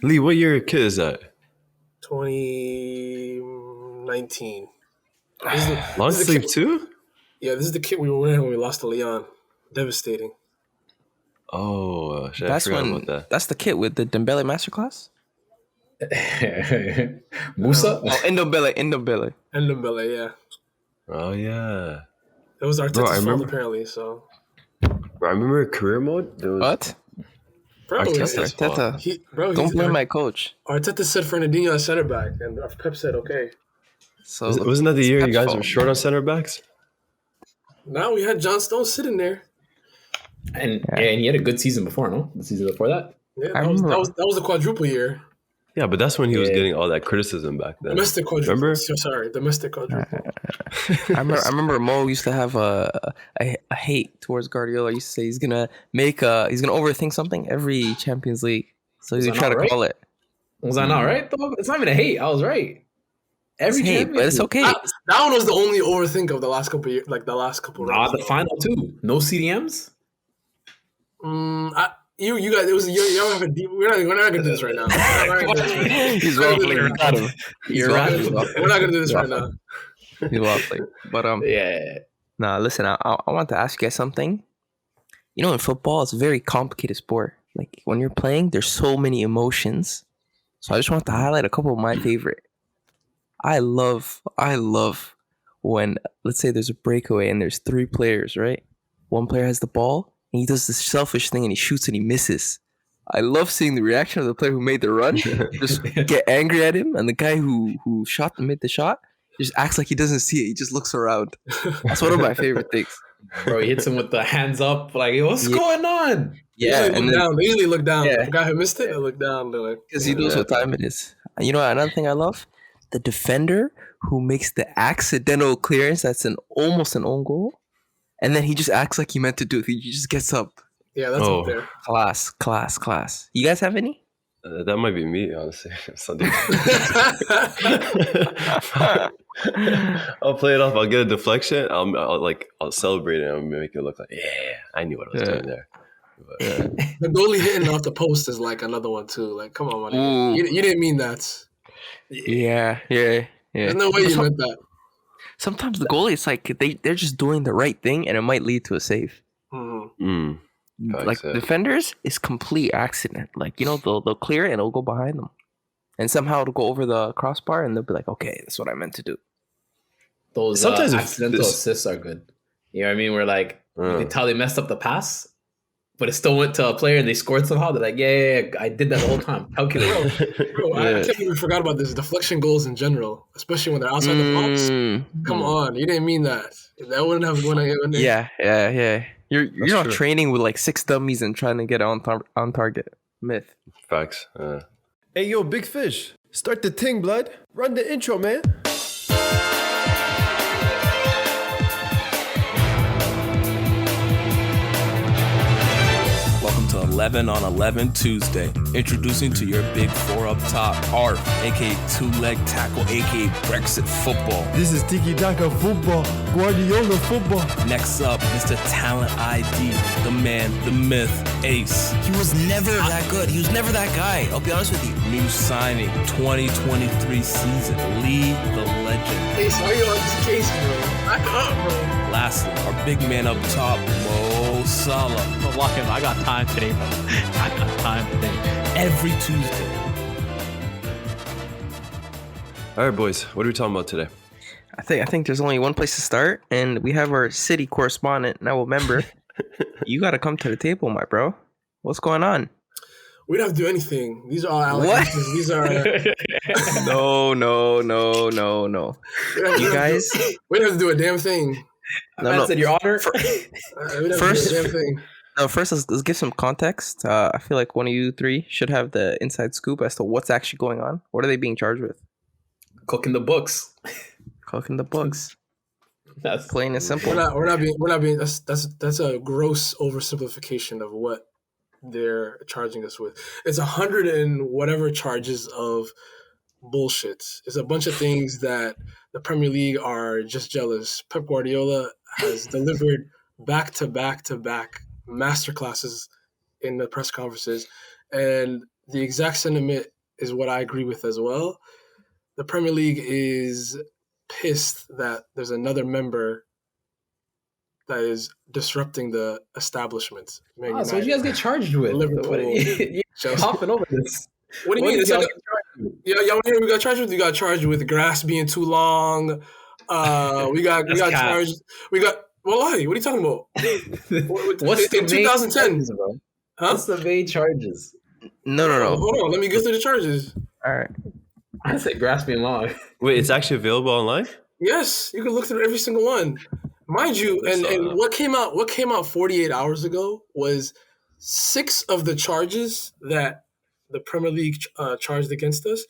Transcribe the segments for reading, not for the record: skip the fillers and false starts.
Lee, what year kid is that? 2019. This Long is the sleeve kid. too? Yeah, this is the kit we were wearing when we lost to Leon. Devastating. Oh, shit, I That's forgot when about that. that's the kit with the Dembele masterclass. Musa? Oh, Ndombele. And Dembele, yeah. Oh yeah, It was bro. I Arteta's fault, remember. apparently. So, Bro, I remember career mode. There was What? bro, Arteta's fault. Don't blame my coach. Arteta said Fernandinho as center back, and Pep said, okay. So Wasn't that the it's year you Pep's guys fault. were short on center backs? Now we had John Stones sitting there. And he had a good season before, no? The season before that? Yeah, I that was, remember- that was a quadruple year. Yeah, but that's when he was Yeah. getting all that criticism back then. Domestic quadruple. Remember? Sorry, domestic quadruple. I remember Mo used to have a hate towards Guardiola. He used to say he's gonna overthink something every Champions League. So Was he that try to not right? call it. Was I not right, though? It's not even a hate. I was right. It's Every hate, Champions but it's League. okay. That one was the only overthink of the last couple years, like the last couple Nah, rounds. the final two. No CDMs? You guys, it was y'all have a deep. We're not gonna do this right now. He's waffling. You got him. You're right. We're not gonna do this right now. He's waffling. But Yeah. nah. Listen, I want to ask you guys something. You know, in football, it's a very complicated sport. Like when you're playing, there's so many emotions. So I just want to highlight a couple of my favorite. I love when, let's say there's a breakaway and there's three players, right? One player has the ball and he does this selfish thing and he shoots and he misses. I love seeing the reaction of the player who made the run, just get angry at him, and the guy who made the shot just acts like he doesn't see it. He just looks around. That's one of my favorite things. Bro, he hits him with the hands up. Like, what's going on? Yeah, They usually look down. Yeah. The guy who missed it, they look down. They're like, because he knows what time it is. And you know what, another thing I love? The defender who makes the accidental clearance that's almost an own goal, and then he just acts like he meant to do it. He just gets up. yeah, that's up there. Class. You guys have any? That might be me, honestly. Sunday. I'll play it off. I'll get a deflection. I'll celebrate it. I'll make it look like, yeah, I knew what I was doing there. But, The goalie hitting off the post is like another one too. Like, come on, man. You didn't mean that. Yeah. There's no way you meant that. Sometimes the goalie, it's like they're just doing the right thing, and it might lead to a save. Like defenders, it's complete accident. Like, you know, they'll clear it and it'll go behind them, and somehow it'll go over the crossbar, and they'll be like, "Okay, that's what I meant to do." Those Sometimes accidental assists are good. You know what I mean? Where like you can tell they messed up the pass, but it still went to a player and they scored somehow. They're like, yeah, I did that the whole time. Calculate. Bro, I can't believe we forgot about this. Deflection goals in general, especially when they're outside the box. Come on, you didn't mean that. That wouldn't have gone in there. Yeah. You're not true. training with like 6 dummies and trying to get on target. Myth. Facts. Hey, yo, Big Fish. Start the ting, blood. Run the intro, man. Welcome to 11 on 11 Tuesday. Introducing to your big four up top, ARF, aka two-leg tackle, aka Brexit football. This is Tiki Taka football. Guardiola football. Next up, Mr. Talent ID, the man, the myth, Ace. He was never that good. He was never that guy. I'll be honest with you. New signing, 2023 season, Lee the legend. Hey, so are you on this case, bro? Back up, bro. Lastly, our big man up top, Mo Salah. Lock him. I got time today, bro. I got time today. Every Tuesday. All right, boys. What are we talking about today? I think there's only one place to start, and we have our city correspondent, now a member. You got to come to the table, my bro. What's going on? We don't have to do anything. These are all allegations. What? These are. No. You guys. We don't have to do a damn thing. No. Said your honor. We don't have First- to do a damn thing. No, first let's give some context. I feel like one of you three should have the inside scoop as to what's actually going on. What are they being charged with? Cooking the books. Cooking the books. That's Plain and simple. We're not being. That's a gross oversimplification of what they're charging us with. It's 100 and whatever charges of bullshit. It's a bunch of things that the Premier League are just jealous. Pep Guardiola has delivered back to back masterclasses in the press conferences, and the exact sentiment is what I agree with as well. The Premier League is pissed that there's another member that is disrupting the establishment. Man, So what you guys get charged with? Liverpool, You're hopping over this. What do you mean? It's like y'all want to hear we got charged with? We got charged with grass being too long. We got charged. We got what are you talking about? What's the 2010? Charges, bro? Huh? What's the main charges? No. Hold on, let me get through the charges. All right. I say grass being long. Wait, it's actually available online? Yes, you can look through every single one. Mind you, and what came out 48 hours ago was 6 of the charges that the Premier League charged against us.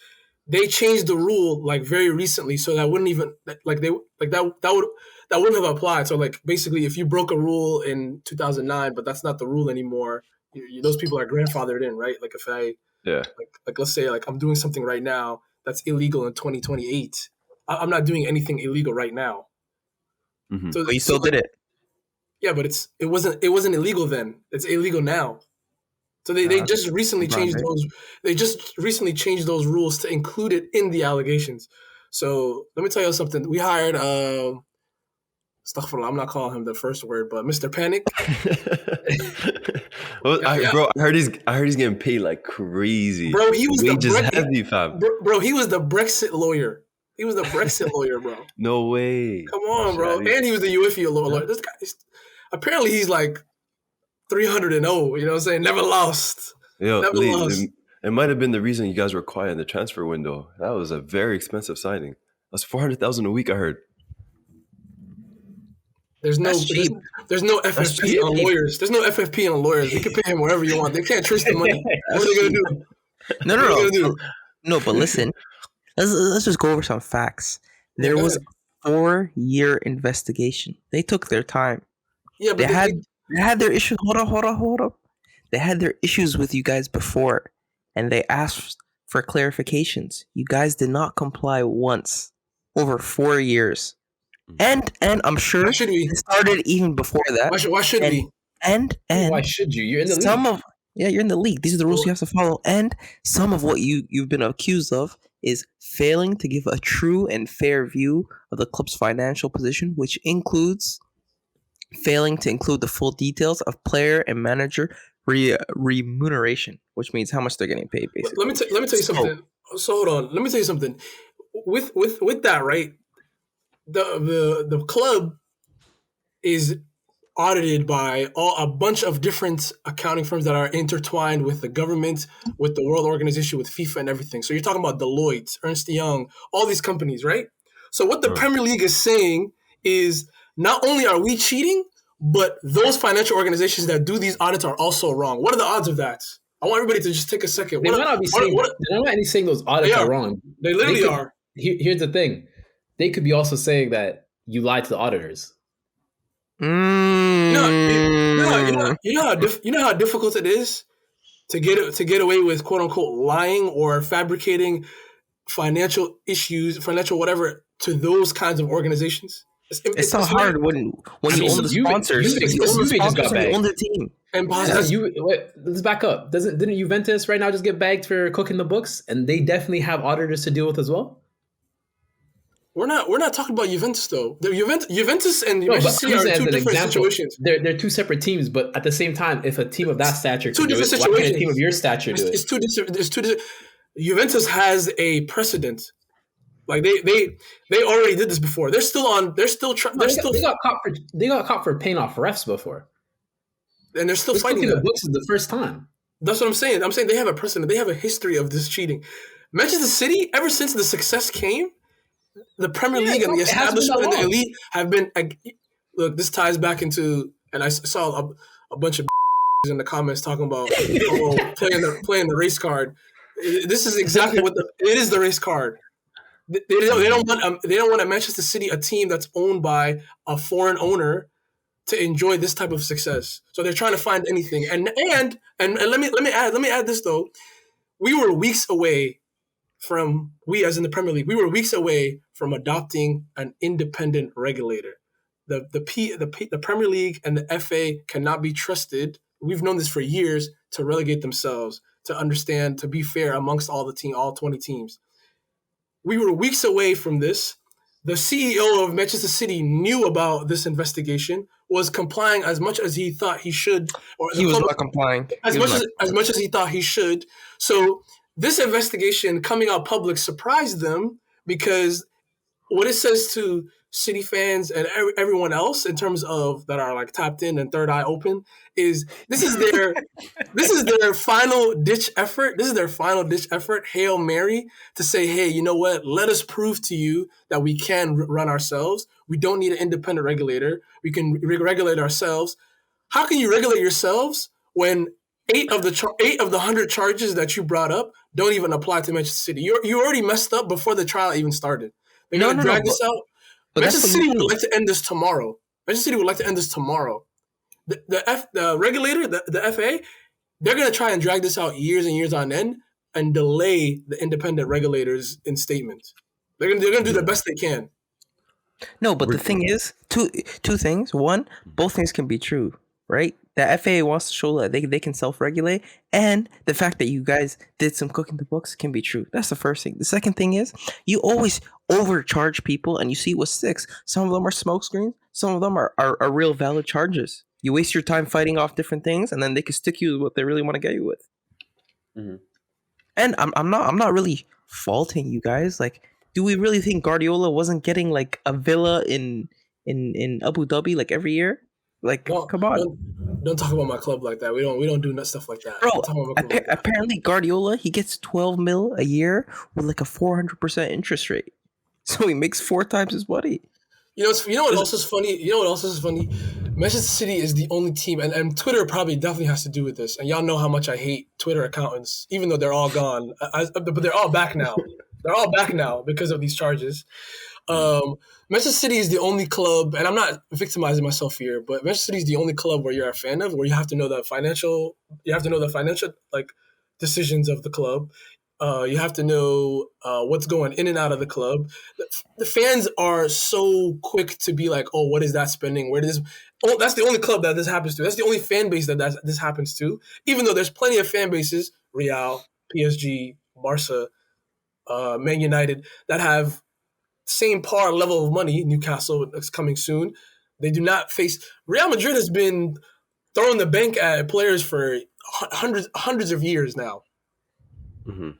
They changed the rule like very recently, so that wouldn't even that wouldn't have applied. So like basically, if you broke a rule in 2009, but that's not the rule anymore, those people are grandfathered in, right? Like if like let's say like I'm doing something right now that's illegal in 2028, I'm not doing anything illegal right now. Mm-hmm. So But you still did it. Yeah, but it wasn't illegal then. It's illegal now. So they just recently changed those. They just recently changed those rules to include it in the allegations. So let me tell you something. We hired astaghfirullah, I'm not calling him the first word, but Mr. Panic. Bro, I heard he's getting paid like crazy. Bro, he was wages heavy, fam. Bro, he was the Brexit lawyer. He was the Brexit lawyer, bro. No way. Come on, bro. And he was the UEFA lawyer. This guy, apparently he's like 300-0. You know what I'm saying? Never lost. Yo, Never lost. It might have been the reason you guys were quiet in the transfer window. That was a very expensive signing. That's $400,000 a week, I heard. There's no FFP on lawyers. There's no FFP on lawyers. You can pay him whatever you want. They can't trace the money. What are they gonna do? No. But listen, let's just go over some facts. There was a 4-year investigation. They took their time. Yeah, but they had their issues. Hold up. They had their issues with you guys before, and they asked for clarifications. You guys did not comply once over 4 years. And I'm sure it started even before that. Why should we? And why should you? You're in the league. You're in the league. These are the rules you have to follow. And some of what you've been accused of is failing to give a true and fair view of the club's financial position, which includes failing to include the full details of player and manager remuneration, which means how much they're getting paid, basically. Let me tell you something. So hold on. Let me tell you something. With that, right? The club is audited by a bunch of different accounting firms that are intertwined with the government, with the World Organization, with FIFA and everything. So you're talking about Deloitte, Ernst & Young, all these companies, right? So what the Premier League is saying is not only are we cheating, but those financial organizations that do these audits are also wrong. What are the odds of that? I want everybody to just take a second. They're not saying those audits are wrong. They literally are. Here's the thing. They could be also saying that you lied to the auditors. You know how difficult it is to get away with quote unquote lying or fabricating financial issues, financial whatever, to those kinds of organizations. It's so hard when you own the sponsors. You own the team. Let's back up. Didn't Juventus right now just get bagged for cooking the books, and they definitely have auditors to deal with as well? We're not talking about Juventus though. Juventus and Manchester City are two different situations. They're two separate teams, but at the same time, if a team of that stature two different situations, why can't a team of your stature do it? It's two different. Juventus has a precedent. Like they already did this before. They got caught for paying off refs before, and they're still fighting. The books is the first time. That's what I'm saying. I'm saying they have a precedent. They have a history of this cheating. Manchester City, ever since the success came, the Premier League and the establishment and the elite have been. Look, this ties back into, and I saw a bunch of in the comments talking about playing the race card. This is exactly what it is. The race card. They don't want a Manchester City, a team that's owned by a foreign owner, to enjoy this type of success. So they're trying to find anything. And let me add this though. We were weeks away from, we as in the Premier League, we were weeks away from adopting an independent regulator. The Premier League and the FA cannot be trusted. We've known this for years, to relegate themselves. to understand, to be fair amongst all 20 teams. We were weeks away from this. The CEO of Manchester City knew about this investigation, was complying as much as he thought he should, or He was not complying. as much as he thought he should. So this investigation coming out public surprised them, because what it says to City fans and everyone else in terms of that are like tapped in and third eye open is this is their final ditch effort. This is their final ditch effort, Hail Mary, to say, hey, you know what? Let us prove to you that we can run ourselves. We don't need an independent regulator. We can regulate ourselves. How can you regulate yourselves when 8 of the 100 charges that you brought up don't even apply to Manchester City? You already messed up before the trial even started. They're going to drag this out. Manchester City would like to end this tomorrow. The regulator, the FA, they're going to try and drag this out years and years on end and delay the independent regulators in statement. They're going to do the best they can. No, but the thing is, two things. One, both things can be true, right? The FAA wants to show that they can self-regulate, and the fact that you guys did some cooking the books can be true. That's the first thing. The second thing is, you always overcharge people, and you see what sticks. Some of them are smoke screens. Some of them are real valid charges. You waste your time fighting off different things, and then they can stick you with what they really want to get you with. Mm-hmm. And I'm not really faulting you guys. Like, do we really think Guardiola wasn't getting like a villa in Abu Dhabi like every year? Like, come on. Don't talk about my club like that. We don't do stuff like that. Bro, apparently Guardiola, he gets 12 mil a year with like a 400% interest rate. So he makes 4 times his money. You know what else is funny? Manchester City is the only team, and Twitter probably definitely has to do with this. And y'all know how much I hate Twitter accountants, even though they're all gone. But they're all back now. They're all back now because of these charges. Manchester City is the only club, and I'm not victimizing myself here, but Manchester City is the only club where you're a fan of, where you have to know the financial like decisions of the club. You have to know what's going in and out of the club. The fans are so quick to be like, "Oh, what is that spending? Where does?" Oh, that's the only club that this happens to. That's the only fan base that this happens to. Even though there's plenty of fan bases, Real, PSG, Barca, Man United, that have same par level of money. Newcastle is coming soon. They do not face. Real Madrid has been throwing the bank at players for hundreds of years now. Mm-hmm.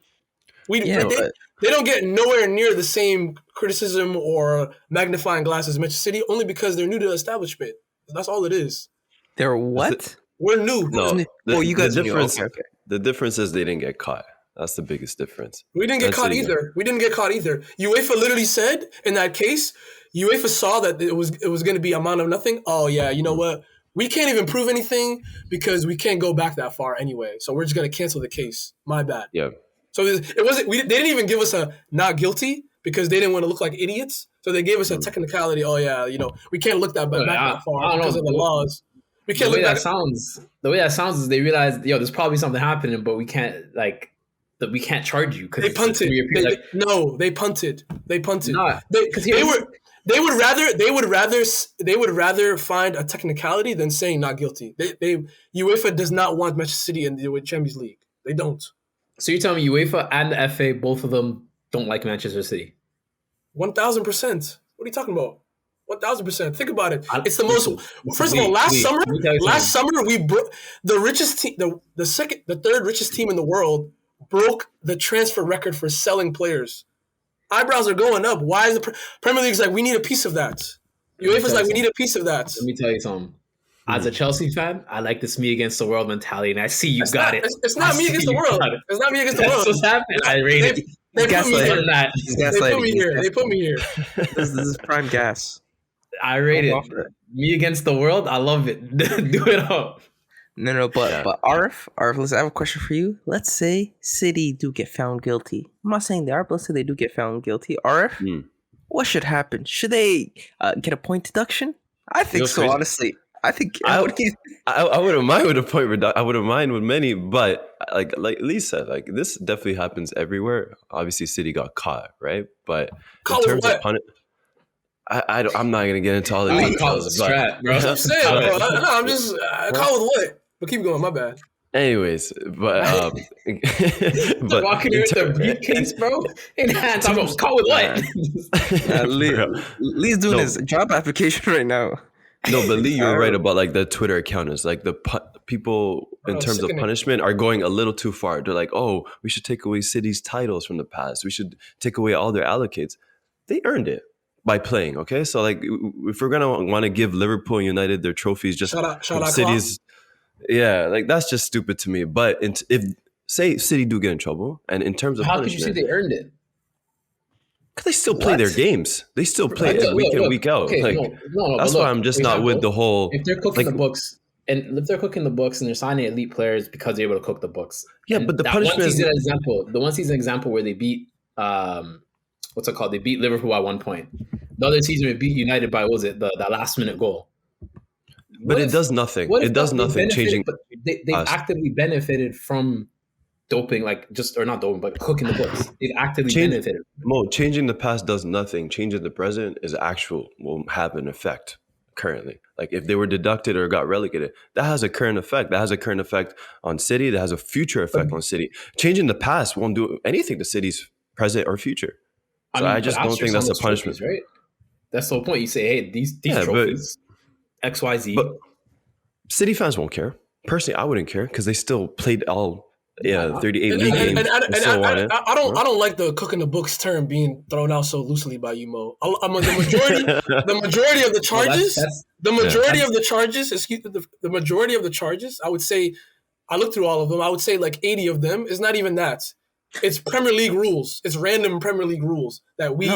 They don't get nowhere near the same criticism or magnifying glass as Manchester City, only because they're new to the establishment. That's all it is. They're what? We're new. No, you guys the knew. difference. Okay. The difference is they didn't get caught. That's the biggest difference. We didn't get caught either. UEFA literally said in that case, UEFA saw that it was going to be amount of nothing. Oh yeah, you know what? We can't even prove anything because we can't go back that far anyway. So we're just going to cancel the case. My bad. Yeah. So it wasn't. They didn't even give us a not guilty because they didn't want to look like idiots. So they gave us a technicality. Oh yeah, we can't look back that far because of the laws. We can't look back. The way that sounds is they realized, there's probably something happening, but we can't we can't charge you because they punted. They punted. They punted. Nah, They would rather find a technicality than saying not guilty. UEFA does not want Manchester City in the Champions League. They don't. So you're telling me UEFA and the FA, both of them don't like Manchester City? 1,000%. What are you talking about? 1,000%. Think about it. It's the most. First of all, last summer we broke the richest team, the third richest team in the world broke the transfer record for selling players. Eyebrows are going up. Why is the Premier League's like, we need a piece of that? UEFA's like, we need a piece of that. Let me tell you something. As a Chelsea fan, I like this me against the world mentality, and I see you got it. It's not me against the world. It's not me against the world. That's what's happening. I rate it. They put me here. This is prime gas. I rate it. Me against the world. I love it. Do it up. No, but Arif, listen, I have a question for you. Let's say City do get found guilty. I'm not saying they are, but let's say they do get found guilty. Arif, what should happen? Should they get a point deduction? I think so, honestly. I think I wouldn't mind with a point reduction. I wouldn't mind with many, but like Lisa, like this definitely happens everywhere. Obviously, City got caught, right? But in terms of I'm not gonna get into all the details. I'm saying, bro. I'm just caught with what? But keep going. My bad. Anyways, but walking in with the briefcase, bro, in hands. I'm going, call with what? Lee's doing his job application right now. No, but Lee, you're right about like the Twitter account is like the people in terms of punishment are going a little too far. They're like, oh, we should take away City's titles from the past. We should take away all their allocates. They earned it by playing. Okay, so like if we're gonna want to give Liverpool and United their trophies, just shout out City's, yeah, like that's just stupid to me. But if say City do get in trouble, and in terms of how could you say they earned it? Because they still play their games. They still play it week in, week out. Okay, like, that's why I'm just not with the whole. If they're cooking the books, and they're signing elite players because they're able to cook the books. Yeah, but the punishment is the one season example where they beat what's it called? They beat Liverpool by 1 point. The other season we beat United by that last minute goal. But it does nothing. It does nothing changing. They've actively benefited from doping, not doping, but cooking the books. They've actively benefited. Changing the past does nothing. Changing the present will have an effect currently. Like if they were deducted or got relegated, that has a current effect. That has a current effect on City. That has a future effect on City. Changing the past won't do anything to City's present or future. So I just don't think that's a punishment. Trophies, right? That's the whole point. You say, hey, these trophies, XYZ. But City fans won't care. Personally, I wouldn't care because they still played all 38 league games. I don't like the cooking the books term being thrown out so loosely by you, Mo. The majority of the charges, the majority of the charges, I would say, I looked through all of them. I would say like 80 of them is not even that. It's Premier League rules. It's random Premier League rules that we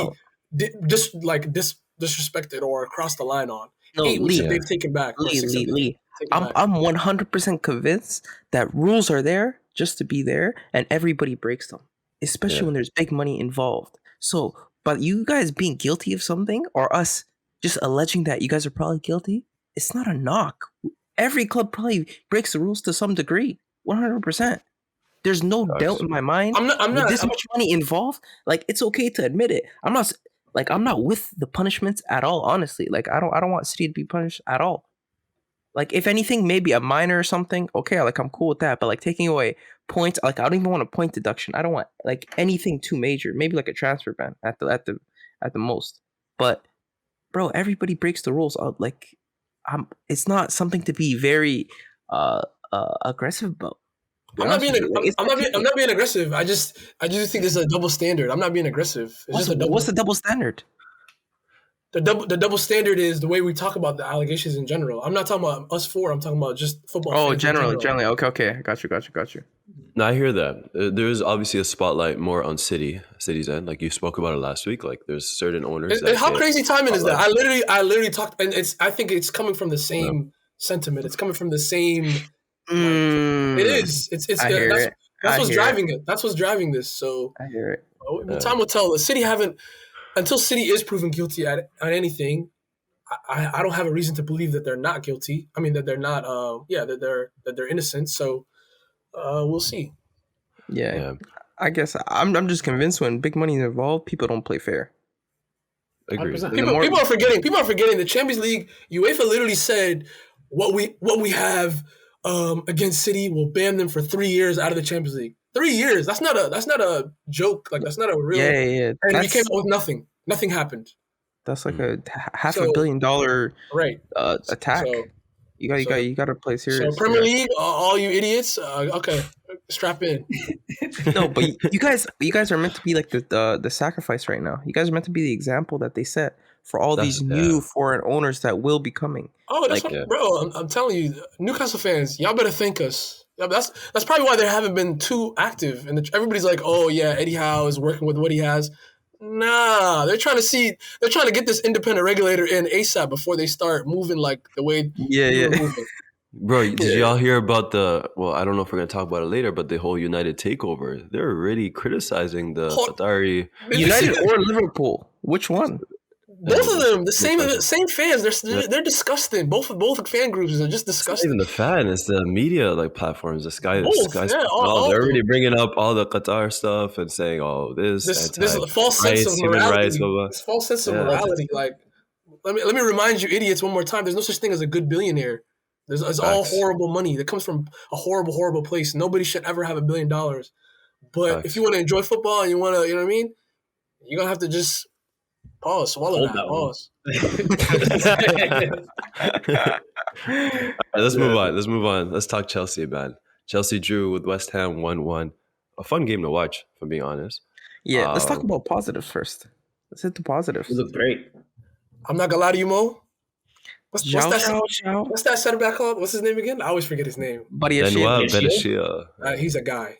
disrespected or crossed the line on. No, they've taken back. Lee. I'm 100% convinced that rules are there just to be there, and everybody breaks them, especially when there's big money involved. So, but you guys being guilty of something, or us just alleging that you guys are probably guilty, it's not a knock. Every club probably breaks the rules to some degree, 100%. There's no doubt in my mind. I'm not. With this much money involved, like it's okay to admit it. I'm not with the punishments at all. Honestly, like I don't want City to be punished at all. Like, if anything, maybe a minor or something. Okay, like I'm cool with that. But like taking away points, like I don't even want a point deduction. I don't want like anything too major. Maybe like a transfer ban at the most. But bro, everybody breaks the rules. It's not something to be very aggressive about. I'm not being aggressive. I just think there's a double standard. I'm not being aggressive. What's the double standard? The double standard is the way we talk about the allegations in general. I'm not talking about us four. I'm talking about just football. Oh, generally. Okay. I got you. No, I hear that. There is obviously a spotlight more on City's end. Like you spoke about it last week. Like there's certain owners. How crazy timing is that? I literally talked, and I think it's coming from the same sentiment. It's coming from the same. It is. That's what's driving it. That's what's driving this. So I hear it. Time will tell. The City haven't. Until City is proven guilty at anything, I don't have a reason to believe that they're not guilty. I mean that they're not. That they're innocent. So we'll see. Yeah. I guess I'm just convinced when big money is involved, people don't play fair. Agreed. People are forgetting. The Champions League. UEFA literally said what we have against City will ban them for 3 years out of the Champions League. 3 years. That's not a joke. Like that's not a real. Yeah. And we came up with nothing. Nothing happened. That's like a $500 million attack. So, you got to play serious. So Premier League, all you idiots. Okay, strap in. No, but you guys are meant to be like the sacrifice right now. You guys are meant to be the example that they set for all these new foreign owners that will be coming. Oh, bro! I'm telling you, Newcastle fans, y'all better thank us. Yeah, that's probably why they haven't been too active. And everybody's like, "Oh yeah, Eddie Howe is working with what he has." Nah, they're trying to get this independent regulator in ASAP before they start moving like the way. Yeah. Bro, did y'all hear about I don't know if we're gonna talk about it later, but the whole United takeover? They're already criticizing the Qatari United or Liverpool. Which one? Both of them, the same fans. They're disgusting. Both fan groups are just disgusting. It's not even the fan; it's the media platforms. The Sky. They're them. already bringing up all the Qatar stuff and saying, "Oh, this is a false sense of morality." This false sense of morality. Like, let me remind you, idiots, one more time. There's no such thing as a good billionaire. It's all horrible money that comes from a horrible place. Nobody should ever have $1 billion. But if you want to enjoy football and you want to, you know what I mean, you're gonna have to just swallow that. Pause. Let's move on. Let's talk Chelsea, man. Chelsea drew with West Ham 1-1. A fun game to watch, if I'm being honest. Yeah, let's talk about positives first. Let's hit the positives. It looked great. I'm not gonna lie to you, Mo. What's that center back called? What's his name again? I always forget his name. Vinicius. He's a guy.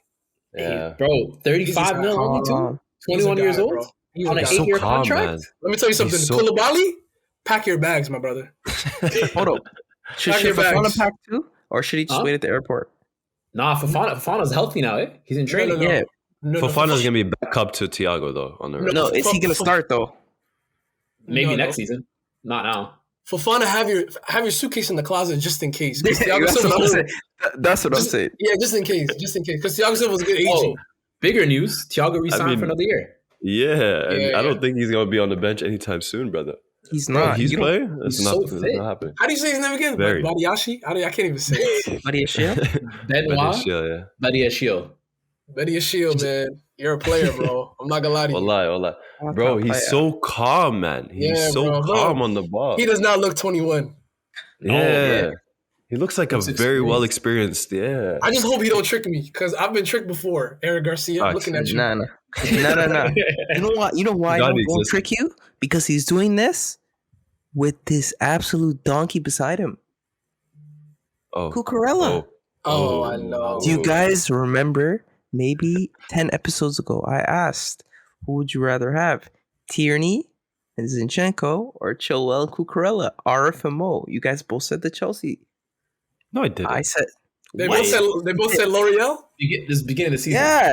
Yeah, hey, bro, 35 mil only too. 21 years old. Bro. On an 8-year contract. Man. Let me tell you something. Koulibaly, pack your bags, my brother. Hold up. Should Fofana pack too, or should he just wait at the airport? Nah, Fofana's healthy now. He's in training. Yeah. Fofana's gonna be back up to Thiago though on the right. No, is he gonna start though? Maybe next season. Not now. Fofana, have your suitcase in the closet just in case. That's what I'm saying. Yeah, just in case. Because Thiago Silva was a good agent. Oh, bigger news: Thiago re-signed for another year. Yeah, and I don't think he's gonna be on the bench anytime soon, brother. He's not. He's playing. That's not happening. How do you say his name again? Badiashi? I can't even say it. Badiashile? Badiashile, man. You're a player, bro. I'm not gonna lie to you. Wallah. Bro, he's so calm, man. He's so calm on the ball. He does not look 21. Yeah. He looks like a very well experienced. Yeah. I just hope he don't trick me because I've been tricked before. Eric Garcia looking at you. Nah. You know why he won't trick you? Because he's doing this with this absolute donkey beside him. Cucurella. Oh, I know. Do you guys remember? Maybe 10 episodes ago, I asked, who would you rather have? Tierney and Zinchenko or Chilwell and Cucurella? RFMO. You guys both said the Chelsea. No, I didn't. I said... They both said L'Oreal? This beginning of the season. Yeah.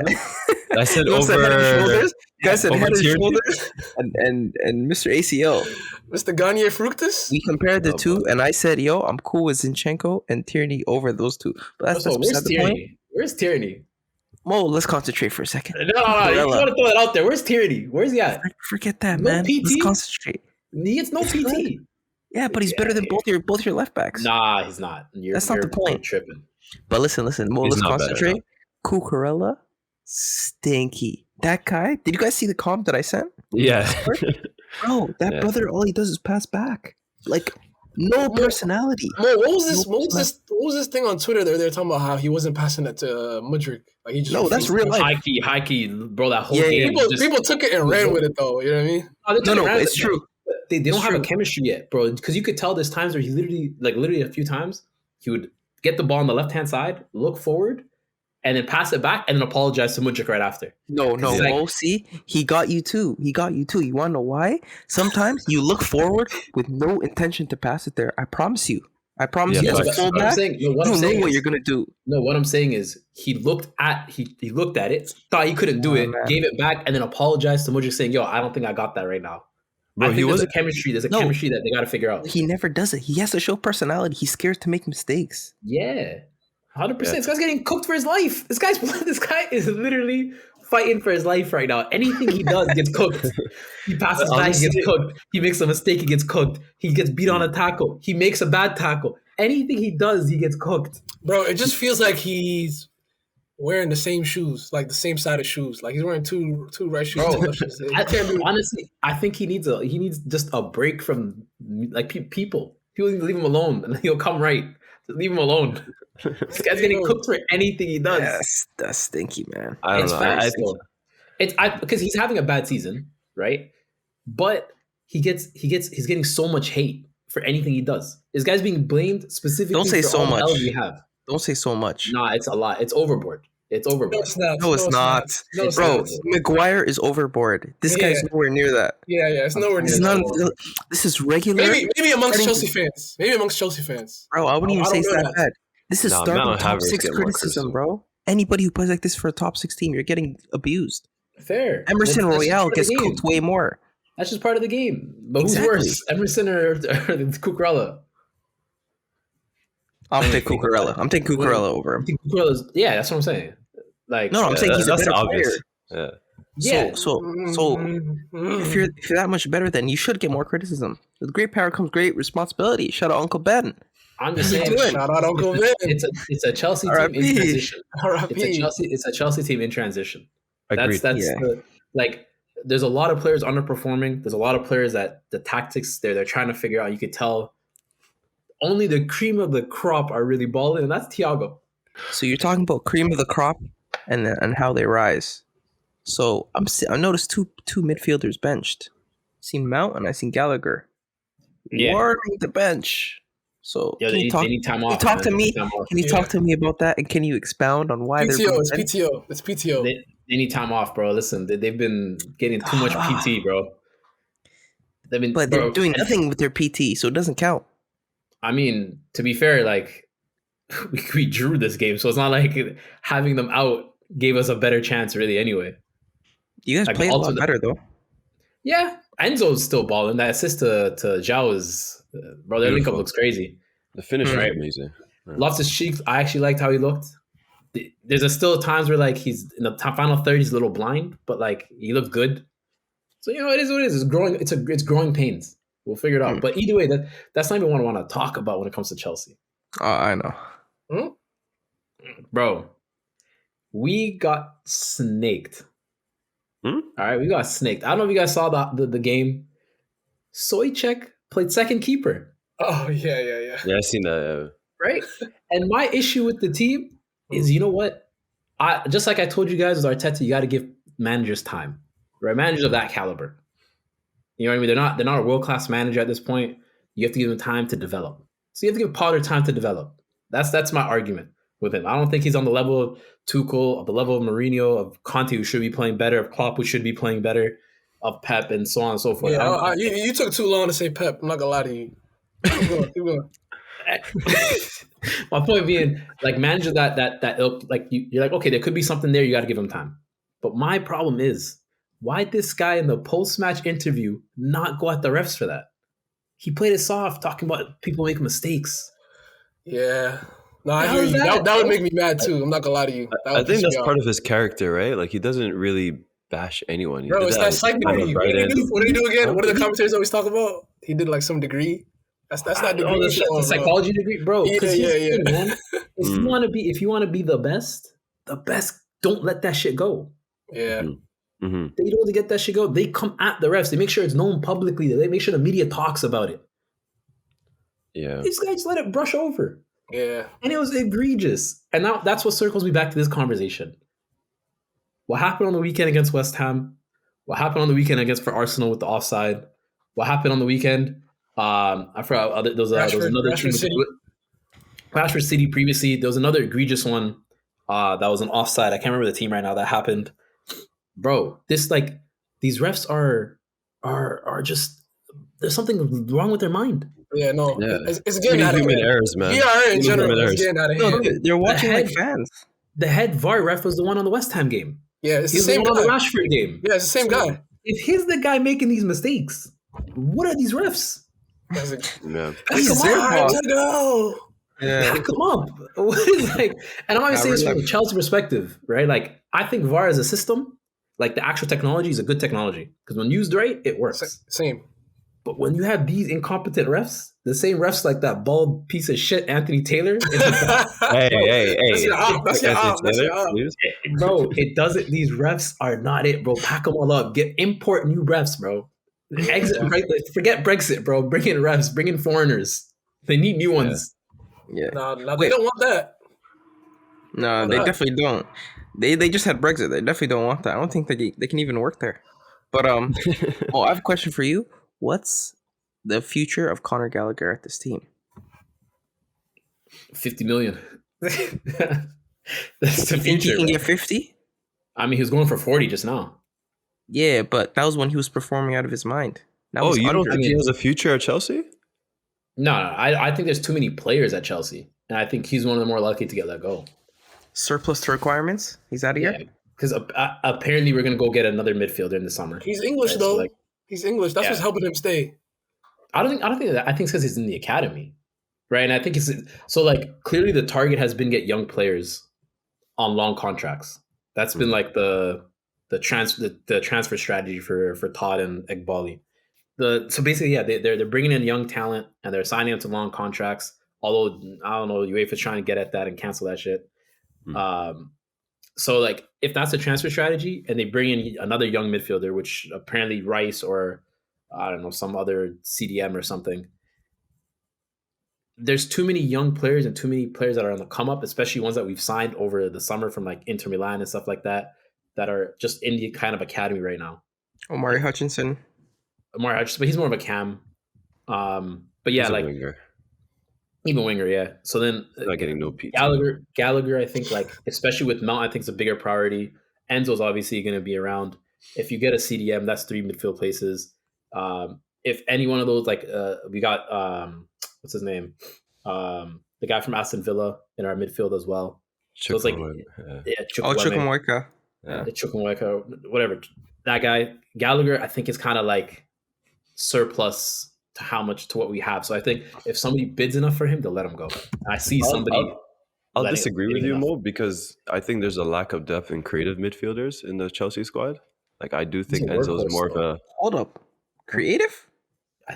I said you over... Head and shoulders. You guys said head and shoulders and Mr. ACL. Mr. Garnier Fructus? We compared the two, and I said, I'm cool with Zinchenko and Tierney over those two. But that's beside the point. Where's Tierney? Mo, let's concentrate for a second. No. You want to throw it out there. Where's Tierney? Where's he at? Forget that, man. PT? Let's concentrate. He gets no PT. Yeah, but he's better than both your left backs. Nah, he's not. That's not the point. Tripping. But listen, Mo, let's concentrate. Cucurella, stinky. That guy, did you guys see the comp that I sent? Yeah. Bro, that brother, all he does is pass back. Like, no personality. Mo, what was this thing on Twitter? They're talking about how he wasn't passing it to Mudryk. Like he just that's real life. High key, bro. That whole game. People took it and ran with it, though. You know what I mean? No, it's true. They don't have a chemistry yet, bro. Because you could tell there's times where he literally a few times he would get the ball on the left hand side, look forward, and then pass it back, and then apologize to Mudryk right after. No. See, he got you too. You want to know why? Sometimes you look forward with no intention to pass it there. I promise you. As a fullback, you know what you're gonna do. No, what I'm saying is he looked at it, thought he couldn't do it, gave it back, and then apologized to Mudryk saying, "Yo, I don't think I got that right now." Bro, I think there's a chemistry that they got to figure out. He never does it. He has to show personality. He's scared to make mistakes. Yeah. 100%. This guy's getting cooked for his life. This guy is literally fighting for his life right now. Anything he does gets cooked. He passes back, he gets cooked. He makes a mistake, he gets cooked. He gets beat on a tackle. He makes a bad tackle. Anything he does, he gets cooked. Bro, it just feels like he's wearing the same shoes, like the same side of shoes. Like he's wearing two right shoes. Honestly, I think he needs just a break from like people. People need to leave him alone, and he'll come right. Just leave him alone. This guy's getting cooked for anything he does. Yes, that's stinky, man. I don't know. It's because he's having a bad season, right? But he's getting so much hate for anything he does. This guy's being blamed specifically. Don't say for so all much. We have. Don't say so much. Nah, it's a lot. It's overboard. It's overboard. No, it's not. Bro, Maguire is overboard. This guy's nowhere near that. Yeah, it's nowhere near that. This is regular. Maybe amongst Chelsea fans. Bro, I wouldn't even say it's that bad. This is starting top 6 criticism, bro. Anybody who plays like this for a top 6 team, you're getting abused. Fair. Emerson Royale gets cooked way more. That's just part of the game. But who's worse, Emerson or Cucurella? I'll take Cucurella. I'm taking Cucurella over him. Yeah, that's what I'm saying. Like, no, I'm saying he's a better player. Yeah. So if you're that much better, then you should get more criticism. With great power comes great responsibility. Shout out Uncle Ben. I'm just saying. Shout out Uncle Vin. It's a Chelsea team R.I.P. in transition. R.I.P. It's a Chelsea team in transition. Agreed. That's Yeah. like. There's a lot of players underperforming. There's a lot of players that the tactics they're trying to figure out. You could tell only the cream of the crop are really balling, and that's Thiago. So you're talking about cream of the crop and how they rise. So I noticed two midfielders benched. Seen Mount and I seen Gallagher. Yeah. Warming the bench. So Yeah, can you they need time off. talk man. to They me? need time off. Can you talk to me about that? And can you expound on why they're PTO. being It's benched? PTO. It's PTO. They need time off, bro. Listen, they've been getting too much PT, bro. But they're doing nothing with their PT, so it doesn't count. I mean, to be fair, like we drew this game, so it's not like having them out gave us a better chance, really. Anyway, You guys Like, played a lot also the- better though. yeah, Enzo's still balling. That assist to Zhao is, bro. Their link up Beautiful. looks crazy. The finish was Right. amazing. Lots of cheeks. I actually liked how he looked. There's still times where like he's in the final third, he's a little blind, but like he looked good. So it is what it is. It's growing. It's growing pains. We'll figure it out. But either way, that's not even what I want to talk about when it comes to Chelsea, I know. bro. We got snaked. Hmm? All right, we got snaked. I don't know if you guys saw the game. Soychek played second keeper. Oh yeah. Yeah, I seen that. Right? And my issue with the team is, you know what? I just like I told you guys with Arteta, you got to give managers time, right? Managers of that caliber. You know what I mean? They're not a world-class manager at this point. You have to give them time to develop. So you have to give Potter time to develop. That's my argument with him. I don't think he's on the level of Tuchel, of the level of Mourinho, of Conte, who should be playing better, of Klopp, who should be playing better, of Pep, and so on and so forth. Yeah, you took too long to say Pep. I'm not gonna lie to you. Keep going. My point being, like, manager that ilk, like you're like, okay, there could be something there. You got to give him time. But my problem is, why this guy in the post-match interview not go at the refs for that? He played it soft, talking about people making mistakes. Yeah. No, I How hear is you. that? That would make me mad too. I'm not gonna lie to you. I think that's part of his character, right? Like he doesn't really bash anyone. He Bro, did it's that psych on degree. the right end. What did he do again? What do the commentators always talk about? He did like some degree. That's not degree. That's a psychology degree, bro. Yeah. Man. If you want to be the best, don't let that shit go. Yeah. Mm-hmm. They don't get that shit go. They come at the refs. They make sure it's known publicly. They make sure the media talks about it. Yeah. These guys let it brush over. Yeah. And it was egregious. And now that's what circles me back to this conversation. What happened on the weekend against West Ham? What happened on the weekend for Arsenal with the offside? What happened on the weekend? I forgot. There was another Rashford City. Rashford City previously. There was another egregious one that was an offside. I can't remember the team right now that happened. Bro, these refs are just, there's something wrong with their mind. Yeah, no. Yeah. It's getting out of Human hand. errors, man. VAR in Human general errors. is getting out of No, hand. they're watching The like head- fans. The head VAR ref was the one on the West Ham game. Yeah, it's the He's the same one on the guy. Rashford game. Yeah, it's the same guy. If he's the guy making these mistakes, what are these refs? That's it. Yeah. He's Come their on, boss. to go. Yeah. Back them up. What is and I'm not even saying this from a Chelsea perspective, right? Like, I think VAR as a system, like the actual technology is a good technology because when used right, it works. Same. But when you have these incompetent refs, the same refs like that bald piece of shit Anthony Taylor, Hey. That's your op. That's your op. That's your op. bro, it doesn't. These refs are not it, bro. Pack them all up. Import new refs, bro. Exit. Right, forget Brexit, bro. Bring in refs. Bring in foreigners. They need new ones. Yeah. No, they don't want that. No, they definitely don't. They just had Brexit. They definitely don't want that. I don't think they can even work there. But I have a question for you. What's the future of Conor Gallagher at this team? 50 million. That's the You think he future. can Bro. get 50? I mean, he was going for 40 just now. Yeah, but that was when he was performing out of his mind. That was You don't under. think he has a future at Chelsea? No, I think there's too many players at Chelsea, and I think he's one of the more likely to get let go. Surplus to requirements? He's out of here? Because apparently we're gonna go get another midfielder in the summer. He's English Right, though. so, like, He's English. That's Yeah. what's helping him stay. I don't think that. I think it's because he's in the academy, right? And I think it's so like clearly the target has been get young players on long contracts. That's been like the transfer strategy for Todd and Egbali. So basically, yeah, they're bringing in young talent and they're signing them to long contracts Although I don't know, UEFA's trying to get at that and cancel that shit. So like, if that's a transfer strategy, and they bring in another young midfielder, which apparently Rice or I don't know, some other CDM or something. There's too many young players and too many players that are on the come up, especially ones that we've signed over the summer from like Inter Milan and stuff like that are just in the kind of academy right now. Omari Hutchinson, but he's more of a cam. But yeah, like winger. Even winger, yeah. So then not getting no PT. Gallagher, I think, like especially with Mount, I think it's a bigger priority. Enzo's obviously going to be around. If you get a CDM, that's 3 midfield places. If any one of those, like we got what's his name, the guy from Aston Villa in our midfield as well. So it's like Chukwuemeka. Chukwuemeka, whatever. That guy Gallagher, I think is kind of like surplus to what we have. So I think if somebody bids enough for him, they'll let him go. I see somebody. I'll disagree with you, Mo, because I think there's a lack of depth in creative midfielders in the Chelsea squad. Like I do think Enzo's more of a hold up creative.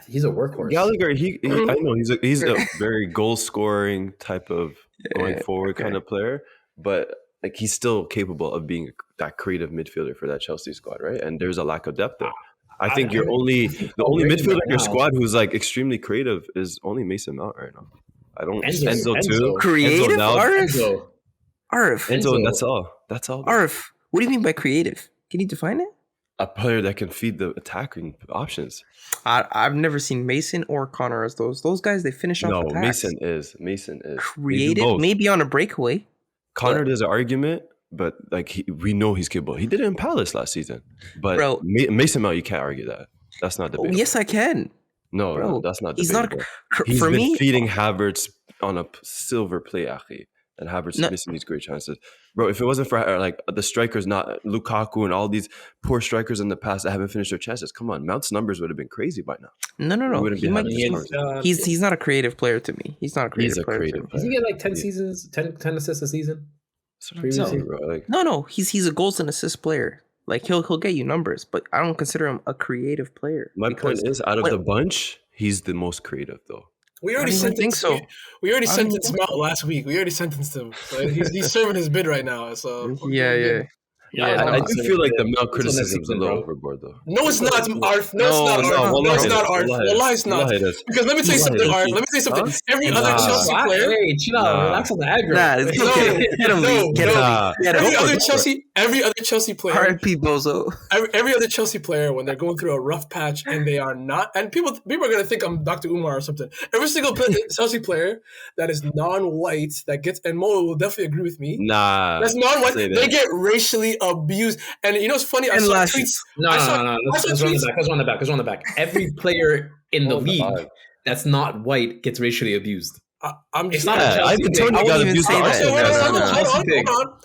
He's a workhorse. Gallagher, I know he's a very goal scoring type of going forward kind of player, but like he's still capable of being that creative midfielder for that Chelsea squad, right? And there's a lack of depth there. I think the only midfielder in your squad who's like extremely creative is only Mason Mount right now. I don't Enzo too. Creative, Enzo, Arif. Enzo, that's all. Arif, what do you mean by creative? Can you define it? A player that can feed the attacking options. I've never seen Mason or Connor as those guys. They finish off attacks. Mason is creative, maybe on a breakaway. Connor does an argument, but like we know he's capable. He did it in Palace last season. But bro, Mason Mount, you can't argue that. That's not debatable. Oh, yes, I can. No, that's not debatable. He's been feeding Havertz on a silver plate, Aki. And Havertz is missing these great chances. Bro, if it wasn't for like the strikers, not Lukaku and all these poor strikers in the past that haven't finished their chances, come on, Mount's numbers would have been crazy by now. No. He's not a creative player to me. He's not a creative player. Does he get like 10 seasons, 10 assists a season? No. He's a goals and assists player. Like he'll get you numbers, but I don't consider him a creative player. My point is, out of the bunch, he's the most creative though. We already sentenced him. We already sentenced him out last week. We already sentenced him. So he's serving his bid right now. So yeah. I do feel like the Mount criticism is a little overboard, though. No, it's not, Arf. No, it's not, Arf. Wallah, it's not. Because let me tell you something, Arf. Let me tell you something. Every other Chelsea player... Hey, chill out. Relax on the aggro. Get him. Every other Chelsea player... R.I.P. Bozo. Every other Chelsea player, when they're going through a rough patch and they are not... And people are going to think I'm Dr. Umar or something. Every single Chelsea player that is non-white, that gets... And Mo will definitely agree with me. Nah. That's non-white. They get racially abused. And you know what's funny? I saw tweets. No. Let's run the back. Every player in the league that's not white gets racially abused. I'm just not a Chelsea thing. Tony got abused. Hold on.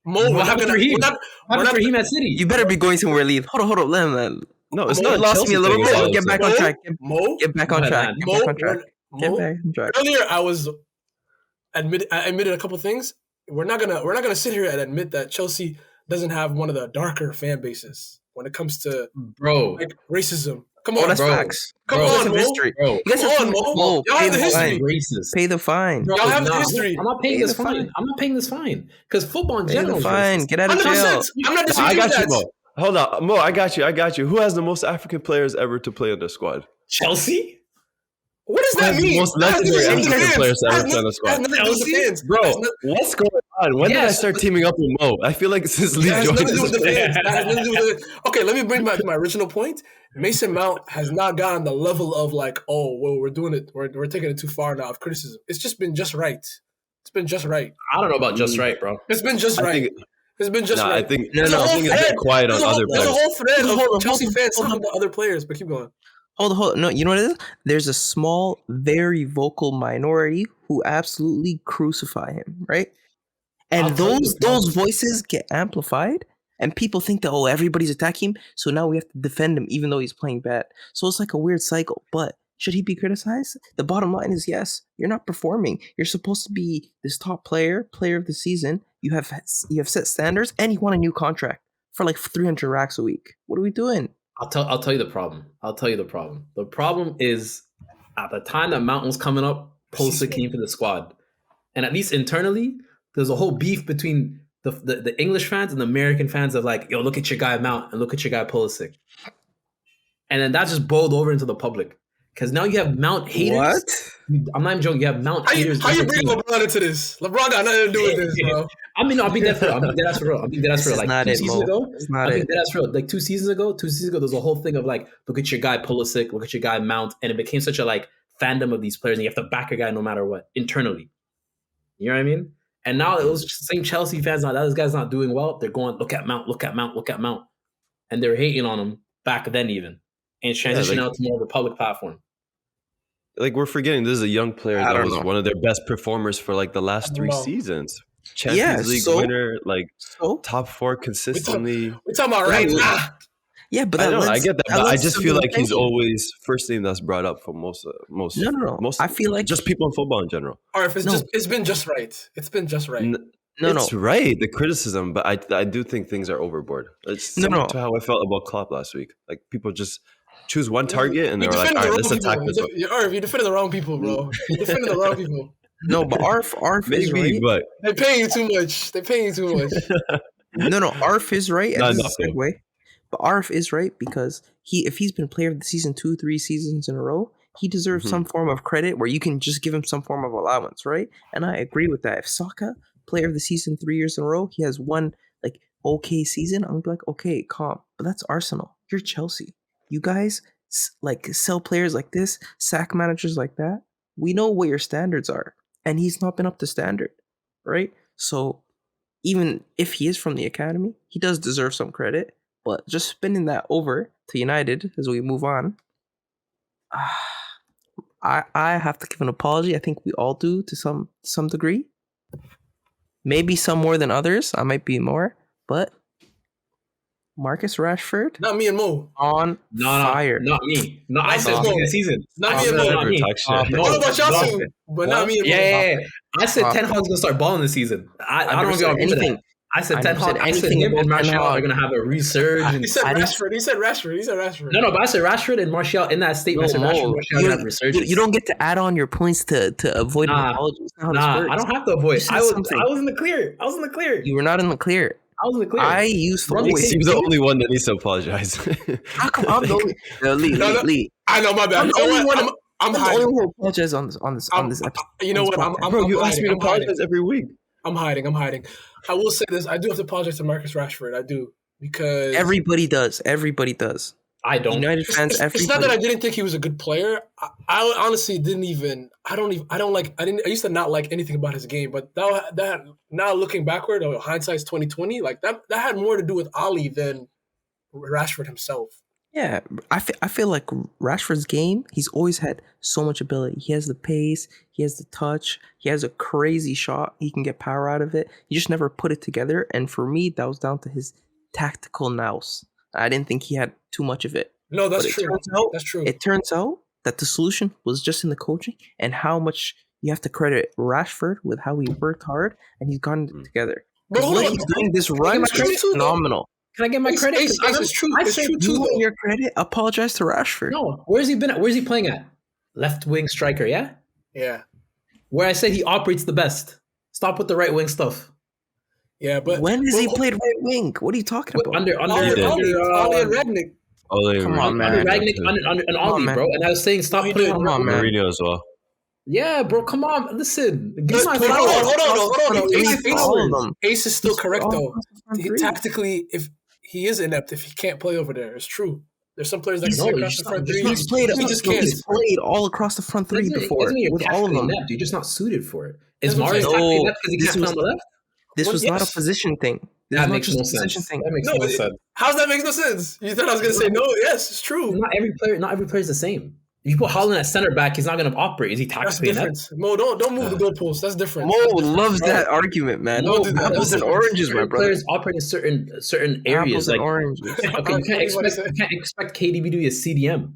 Mo, what happened for him? What happened for him at City? You better be going somewhere, leave. Hold on. Let him. No, it's not. Lost me a little bit. Get back on track. Get back on track. Earlier, I admitted a couple things. We're not gonna sit here and admit that Chelsea doesn't have one of the darker fan bases when it comes to like, racism. Come on, that's facts. Come on, Mo. History. Come on, Mo. Y'all have the history. Pay the fine. Y'all have the history. I'm not paying this fine. I'm not paying this fine because football in general. Fine. Get out of jail. I'm not disputing that. I got you, Mo. Hold on, Mo. I got you. Who has the most African players ever to play on the squad? Chelsea. What does that mean? Most legendary African players ever play on the squad. Bro, what's going on? When did I start teaming up with Mo? I feel like since Lee joined us. Okay, let me bring back to my original point. Mason Mount has not gotten the level of like, we're doing it. We're taking it too far now of criticism. It's just been just right. It's been just right. I don't know about just right, bro. It's been just right. It's been just right. I think it's a bit quiet on other players. There's a whole thread of Chelsea fans talking about other players, but keep going. Hold on. No, you know what it is? There's a small, very vocal minority who absolutely crucify him, right? And those voices get amplified, and people think that, everybody's attacking him, so now we have to defend him even though he's playing bad. So it's like a weird cycle. But should he be criticized? The bottom line is yes, you're not performing. You're supposed to be this top player of the season. You have set standards, and you want a new contract for like 300 racks a week. What are we doing? I'll tell you the problem. The problem is at the time that Mount was coming up, Pulisic came to the squad. And at least internally, there's a whole beef between the English fans and the American fans of like, yo, look at your guy Mount and look at your guy Pulisic. And then that just boiled over into the public. Because now you have Mount haters. What? I'm not even joking. You have Mount haters. How you bring LeBron into this? LeBron got nothing to do with this, bro. I mean, I'll be dead for real. I'll be dead for real. Like 2 seasons ago, like 2 seasons ago, there's a whole thing of like, look at your guy Pulisic, look at your guy Mount, and it became such a like fandom of these players, and you have to back your guy no matter what internally. You know what I mean? And now it was same Chelsea fans. Now that this guy's not doing well, they're going, look at Mount, look at Mount, look at Mount, and they're hating on him back then even, and it's transitioning out to more of a public platform. Like we're forgetting, this is a young player that was one of their best performers for like the last 3 seasons. Champions League winner, like top 4 consistently. We're talking about right now. Yeah, but I get that. But I just feel like he's always first name that's brought up for most. No. I feel like just people in football in general. Or if it's been just right. It's been just right. It's right, the criticism, but I do think things are overboard. It's similar to how I felt about Klopp last week. Like people just choose one target and they're like, all right, let's attack this one. You're defending the wrong people, bro. You're defending the wrong people. No, but Arf is right. But they're paying you too much. No, Arf is right. But Arf is right because if he's been player of the season 2-3 seasons in a row, he deserves some form of credit where you can just give him some form of allowance, right? And I agree with that. If Saka, player of the season 3 years in a row, he has one like okay season, I'm gonna be like, okay, calm. But that's Arsenal. You're Chelsea. You guys like sell players like this, sack managers like that. We know what your standards are, and he's not been up to standard, right? So even if he is from the academy, he does deserve some credit. But just spinning that over to United as we move on, I have to give an apology. I think we all do to some degree. Maybe some more than others. I might be more, but Marcus Rashford, not me and Mo, on fire. Not me. No, I said Mo. Season. Not me and Mo. Not me. What about y'all two? But not me and Mo. Yeah. I said Ten Hag's gonna start balling this season. I don't know if y'all remember that. I said Ten Hag. I said him and Martial are gonna have a resurgence. He said Rashford. No, but I said Rashford and Martial in that statement. I said Rashford and Martial have a resurgence. You don't get to add on your points to avoid an apology. I don't have to avoid. I was in the clear. You were not in the clear. I was in the clear. I used to always. He's the only one that needs to apologize. How come I'm the only? Lee. I know, my bad. I'm the only one who apologizes on this episode. You know what? You ask me to apologize every week. I'm hiding. I will say this. I do have to apologize to Marcus Rashford. I do. Because everybody does. I don't. United fans. It's not that I didn't think he was a good player. I honestly didn't even. I used to not like anything about his game. But that now looking backward, hindsight's 2020. Like that had more to do with Ali than Rashford himself. Yeah, I feel like Rashford's game, he's always had so much ability. He has the pace, he has the touch, he has a crazy shot. He can get power out of it. He just never put it together. And for me, that was down to his tactical nous. I didn't think he had too much of it. No, that's true. That's true. It turns out that the solution was just in the coaching and how much you have to credit Rashford with how he worked hard and he's gotten it together. What he's doing this run is phenomenal. Can I get my credit? It's true. It's true too. You want your credit? Apologize to Rashford. No, where's he been at? Where's he playing at? Left wing striker, yeah? Yeah. Where I said he operates the best. Stop with the right wing stuff. Yeah, but when has he played right wing? What are you talking about? Under Ragnick. Come on, man. Under Ragnick, and Ollie, bro. And I was saying stop putting on Mourinho as well. Yeah, bro, come on. Listen. Hold on. Ace is still correct, though. Tactically, if he is inept, if he can't play over there, it's true. There's some players that can play across the front three. He's played all across the front three before. With all of them. You're just not suited for it. Is Mario tactically inept because he can't play on the left? This was not a position thing. That makes no sense. That makes no sense. How's that makes no sense? You thought I was going to say no? Yes, it's true. Not every player is the same. If you put Haaland at center back, he's not going to operate. Is he tactically inept? Mo, don't move the goalpost. That's different. Mo loves that argument, man. No, apples and oranges, my brother. Players operate in certain areas. Apples and oranges. Okay, you can't expect KDB to be a CDM.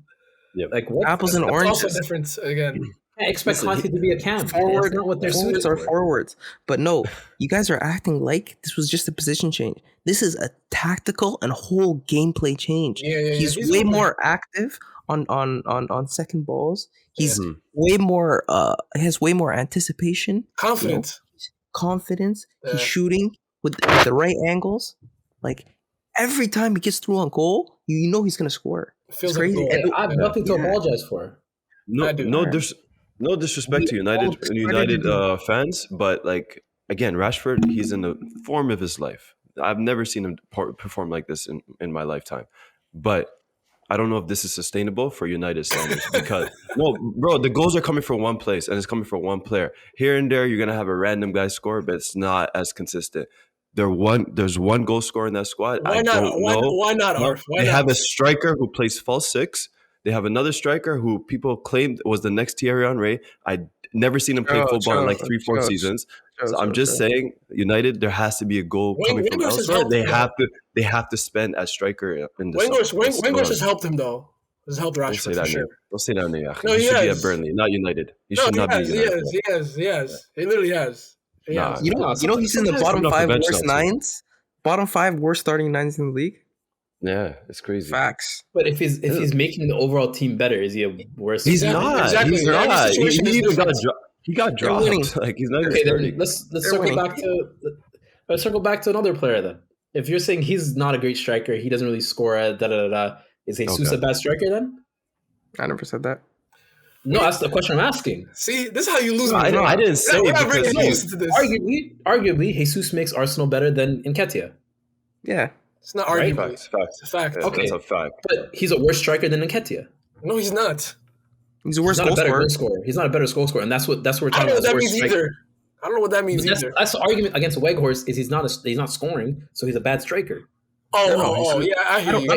Yep. Like what? Apples and oranges. Also different again. You can't expect Conte to be a cam. Forward, that's not what they're forwards suited are for. forwards. But no, you guys are acting like this was just a position change. This is a tactical and whole gameplay change. Yeah. He's way more active on second balls. He's way more. He has way more anticipation, confidence. Yeah. He's shooting with the right angles. Like every time he gets through on goal, you know he's gonna score. Feels it's crazy. Like I have nothing to apologize for. No disrespect to United fans, but like again, Rashford, he's in the form of his life. I've never seen him perform like this in my lifetime. But I don't know if this is sustainable for United standards because the goals are coming from one place and it's coming from one player. Here and there, you're gonna have a random guy score, but it's not as consistent. There's one goal scorer in that squad. Why not? They have a striker who plays false six. They have another striker who people claimed was the next Thierry Henry. I never seen him play football in like 3-4 seasons. So I'm just saying, United, there has to be a goal coming from elsewhere. They have to spend as striker in the Weghorst has helped him though. Has helped Rashford for sure. Don't say that name. No, he should be at Burnley, not United. He should not be United. He has. He literally has. Nah, you know he's in the bottom 5 worst nines. Bottom 5 worst starting nines in the league. Yeah, it's crazy. Facts. But if he's making the overall team better, is he a worse? He's not. Exactly. He's not. He got dropped. Like he's not even starting. Let's circle back to another player then. If you're saying he's not a great striker, he doesn't really score. Is Jesus a bad striker then? I never said that. No, that's the question I'm asking. See, this is how you lose me. I didn't say it arguably, Jesus makes Arsenal better than Nketiah. Yeah. It's not arguably. It's facts. It's a fact. Yeah, okay. That's a fact. But he's a worse striker than Nketiah. No, he's not. He's a worse goal scorer. He's not a better goal scorer, and that's what we're talking about. I don't know what that means either. I don't know what that means either. That's the argument against Weghorst is he's not scoring, so he's a bad striker. Yeah, I hear you.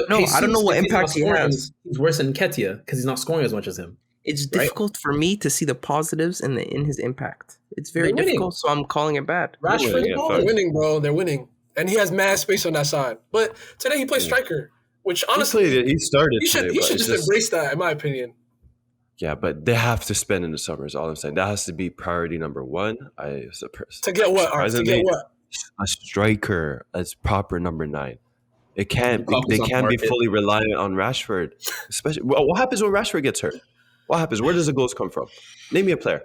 I don't know what impact he has. He's worse than Nketiah because he's not scoring as much as him. It's difficult for me to see the positives in his impact. It's very difficult, so I'm calling it bad. Rashford, they're winning, bro. They're winning, and he has mad space on that side. But today he plays striker, which honestly he started. He should just embrace that, in my opinion. Yeah, but they have to spend in the summer. Is all I'm saying. That has to be priority number one. To get what? To get what? A striker as proper number 9. It can't. They can't be fully reliant on Rashford. Especially, what happens when Rashford gets hurt? What happens? Where does the goals come from? Name me a player.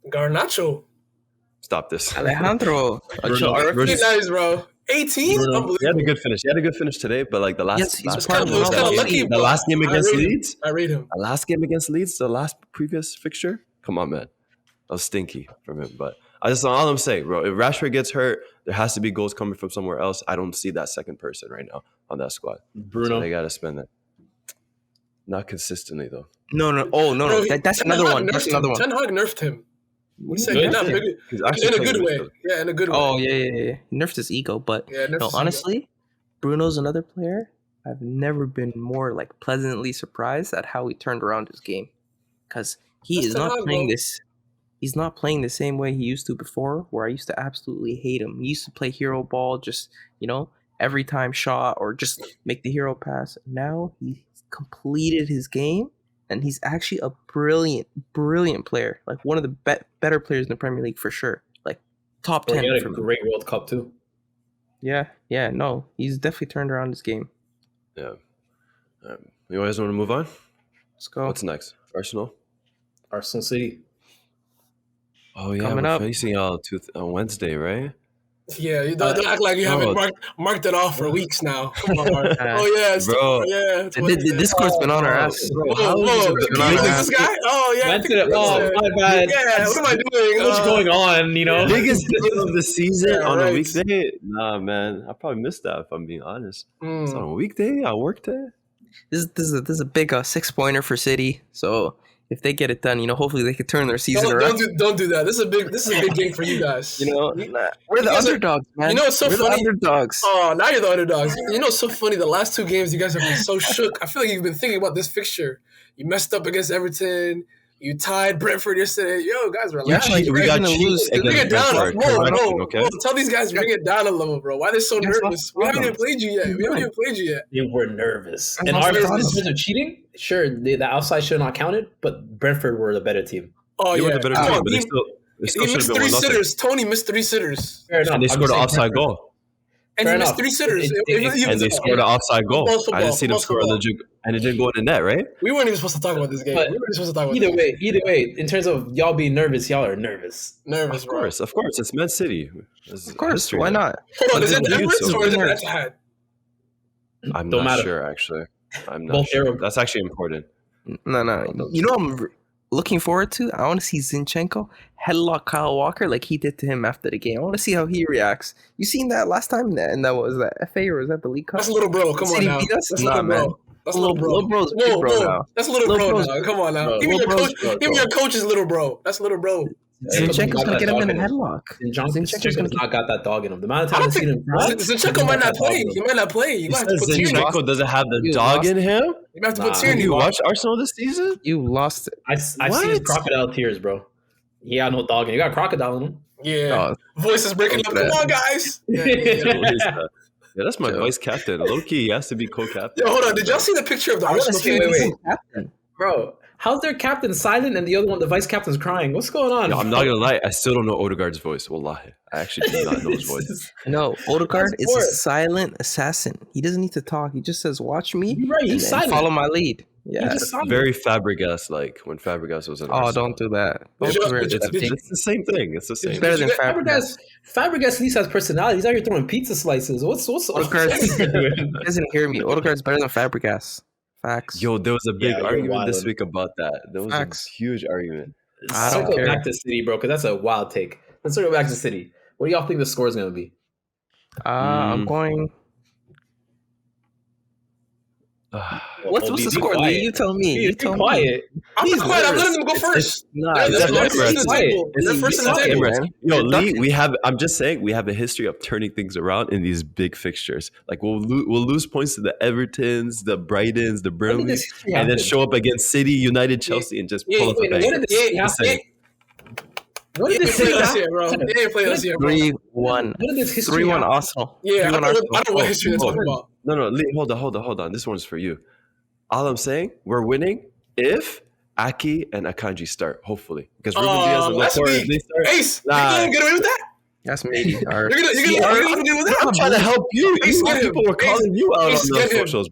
Garnacho. Stop this. Alejandro. Nice, bro. 18. He had a good finish. He had a good finish today, but like the last game against Leeds. I rate him. The last game against Leeds, the last previous fixture. Come on, man. That was stinky from him. But all I'm saying, bro. If Rashford gets hurt, there has to be goals coming from somewhere else. I don't see that second person right now on that squad. Bruno, so they got to spend that. Not consistently though. No. Oh no. That's another one. That's another one. Ten Hag nerfed him. He said in a good way. Yeah, in a good way. Oh yeah. He nerfed his ego, but honestly, Bruno's another player. I've never been more like pleasantly surprised at how he turned around his game, because he's not playing the same way he used to before, where I used to absolutely hate him. He used to play hero ball, just every time shot or just make the hero pass. Now he's completed his game, and he's actually a brilliant player. Like one of the better players in the Premier League for sure. Like top 10. He had a great World Cup too. Yeah. No, he's definitely turned around his game. Yeah. You guys want to move on? Let's go. What's next? Arsenal City. Oh yeah, we're facing y'all on Wednesday, right? Yeah, you don't act like you haven't marked it off for weeks now. Come on, Mark. Bro. The Discord's been on our ass. Bro, this guy? Oh, yeah. My bad. Yeah, what am I doing? What's going on, Biggest game of the season on a weekday? Nah, man. I probably missed that, if I'm being honest. It's on a weekday? I worked there? This is a big 6-pointer for City, so... If they get it done, hopefully they could turn their season around. Don't do that. This is a big game for you guys. We're the underdogs, man. What's so funny? The underdogs. Oh, now you're the underdogs. What's so funny? The last 2 games, you guys have been so shook. I feel like you've been thinking about this fixture. You messed up against Everton. You tied Brentford yesterday. Yo, guys, relax. We got lose. Bring it down. Bro, tell these guys bring it down a level, bro. Why are they so nervous? We haven't even played you yet. They were nervous. And our defenders are cheating? Sure, the outside should not count it, but Brentford were the better team. Oh, they were the better team, but they still he missed 3 sitters. Tony missed 3 sitters. And they scored an offside goal. And he missed 3 sitters. And they scored an offside goal. I didn't see them score a legit, and it didn't go in the net, right? We weren't even supposed to talk about this game. Either way, in terms of y'all being nervous, y'all are nervous. Nervous, of course. It's Man City. Of course, why not? Hold on, is it Emirates or is it Etihad? I'm not sure, actually. I'm not sure. That's actually important. No. You know what I'm looking forward to? I want to see Zinchenko headlock Kyle Walker like he did to him after the game. I want to see how he reacts. You seen that last time? And that was that FA or was that the League Cup? That's a little bro. Come on now. That's little bro. That's little bro. Little bro's big bro now. That's little bro now. Come on now. Even your coach is little bro. That's little bro. Zinchenko's gonna get him in a headlock. Zinchenko's not got that dog in him. The amount of time I've seen him, Zinchenko might not play. He might not play. You might have to put Zinchenko doesn't have the dog in him. You might have to put Tierney. You watch Arsenal this season? You lost it. I've seen his crocodile tears, bro. He got no dog in him. You got a crocodile in him. Yeah. Voice is breaking up. Come on, guys. Yeah, that's my vice captain. Low key, he has to be co-captain. Yo, hold on. Did y'all see the picture of the Arsenal team? Bro, how's their captain silent and the other one, the vice captain's crying? What's going on? Yo, I'm not gonna lie. I still don't know Odegaard's voice. Wallahi, I actually do not know his voice. No, Odegaard is a silent assassin. He doesn't need to talk. He just says, "Watch me." You're right. He's silent. Follow my lead. Yeah, very Fabregas like when Fabregas was in Arsenal. Don't do that. It's the same thing. It's the same. It's better than Fabregas. Fabregas at least has personality. He's out here throwing pizza slices. What's Odegaard doesn't hear me. Odegaard's better than Fabregas. Facts. Yo, there was a big argument this week about that. There was a huge argument. I don't care. Back to City, bro, because that's a wild take. Let's circle back to City. What do y'all think the score is going to be? I'm going. What's the score, Lee? You tell me. You tell me. I'm not quiet. I'm letting them go first. Yo, Lee, we have. I'm just saying, we have a history of turning things around in these big fixtures. Like we'll lose points to the Evertons, the Brightons, the Burnleys, and then show up against City, United, Chelsea, and just pull up a bang. What did this play us here, bro? They didn't play us here, bro. 3-1. What did this history 3-1 Arsenal. Yeah, I don't know what history they're talking about. No, Lee, hold on. This one's for you. All I'm saying, we're winning if Aki and Akanji start, hopefully. Because Ruben Diaz and Laporte, they start. Ace, you're going to get away with that? That's maybe. You're gonna get away with that? I'm trying to help you. People were calling you out on the socials.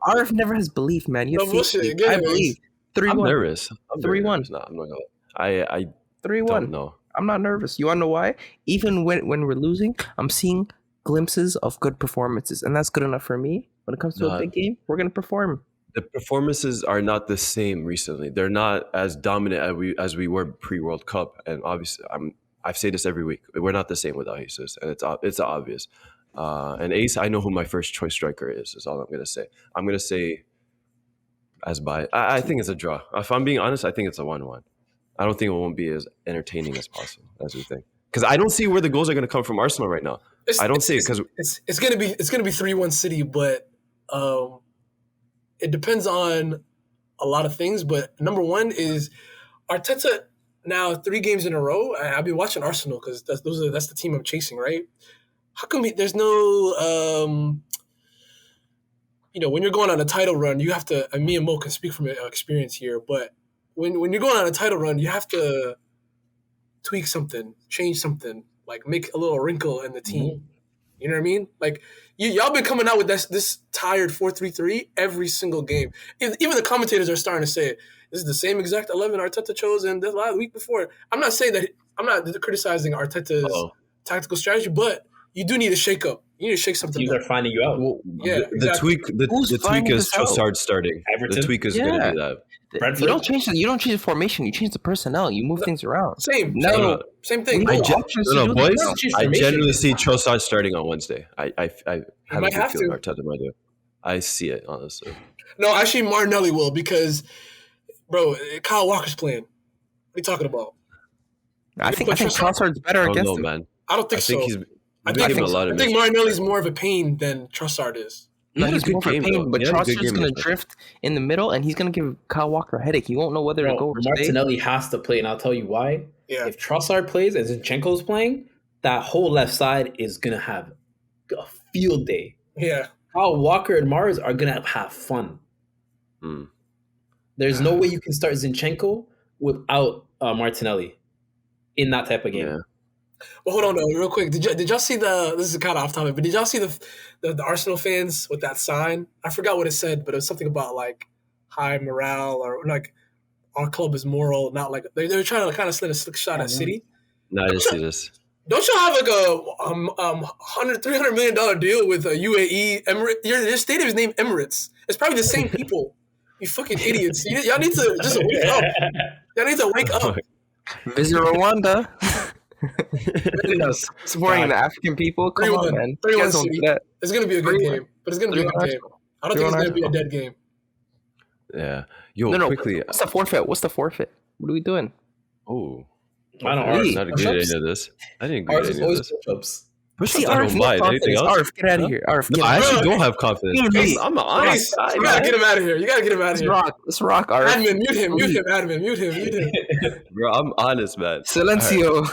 Arif never has belief, man. You have faith. I believe. 3-1. I'm nervous. 3-1. No, I'm not gonna. I 3-1. No. I'm not nervous. You wanna know why? Even when we're losing, I'm seeing glimpses of good performances, and that's good enough for me. When it comes to a big game, we're gonna perform. The performances are not the same recently. They're not as dominant as we were pre-World Cup, and obviously, I say this every week. We're not the same without Jesus, and it's obvious. And Ace, I know who my first choice striker is. Is all I'm gonna say. I'm gonna say, I think it's a draw. If I'm being honest, I think it's a 1-1. I don't think it won't be as entertaining as possible as we think. Because I don't see where the goals are going to come from Arsenal right now. I don't see it because it's going to be 3-1 City, but it depends on a lot of things. But number one is Arteta now 3 games in a row. I've been watching Arsenal because that's the team I'm chasing, right? How come there's no when you're going on a title run, you have to. Me and Mo can speak from experience here, but when you're going on a title run, you have to tweak something, change something, like make a little wrinkle in the team. Mm-hmm. You know what I mean? Like y'all been coming out with this tired 4-3-3 every single game. Even the commentators are starting to say it. This is the same exact 11 Arteta chose in the week before. I'm not saying that. I'm not criticizing Arteta's tactical strategy, but you do need a shake up. You need to shake something. Teams are finding you out. Well, yeah, the tweak is Trossard starting. Everton? The tweak is going to be that. Brentford? You don't change the formation. You change the personnel. You move things around. Same thing. Boys. I genuinely see Trossard starting on Wednesday. I have a good feeling Arteta might do. I see it, honestly. No, actually, Martinelli will because, bro, Kyle Walker's playing. What are you talking about? I think Trossard's better against him. Man. I don't think so. I think Martinelli's more of a pain than Trossard is. No, he's more of a pain, but Trossard's going to drift in the middle, and he's going to give Kyle Walker a headache. He won't know whether to go or Martinelli has to play, and I'll tell you why. Yeah. If Trossard plays and Zinchenko's playing, that whole left side is going to have a field day. Yeah. Kyle Walker and Mars are going to have fun. There's no way you can start Zinchenko without Martinelli in that type of game. Yeah. Well, hold on, though, real quick. Did y'all see the? This is kind of off topic, but did y'all see the Arsenal fans with that sign? I forgot what it said, but it was something about like high morale or like our club is moral, not like they were trying to kind of slit a slick shot at City. No, I didn't see this. Don't y'all have like a $300 million deal with UAE Emirates? Your stadium is named Emirates. It's probably the same people. You fucking idiots! Y'all need to just wake up. Y'all need to wake up. Visit Rwanda. Supporting the African people. Come on, man. 3-1 City. It's gonna be a good game, but it's gonna be a good game. I don't think it's gonna be a dead game. Yeah. Yo, quickly. What's the forfeit? What are we doing? Oh. I don't agree with any of this. I didn't agree with any of this. Push-ups. Push-ups, I don't mind. Anything else? Arf, get out of here. Arf, I actually don't have confidence. I'm an honest guy. You gotta get him out of here. Let's rock, Arf. Admin, mute him, admin, mute him. Bro, I'm honest, man. Silencio.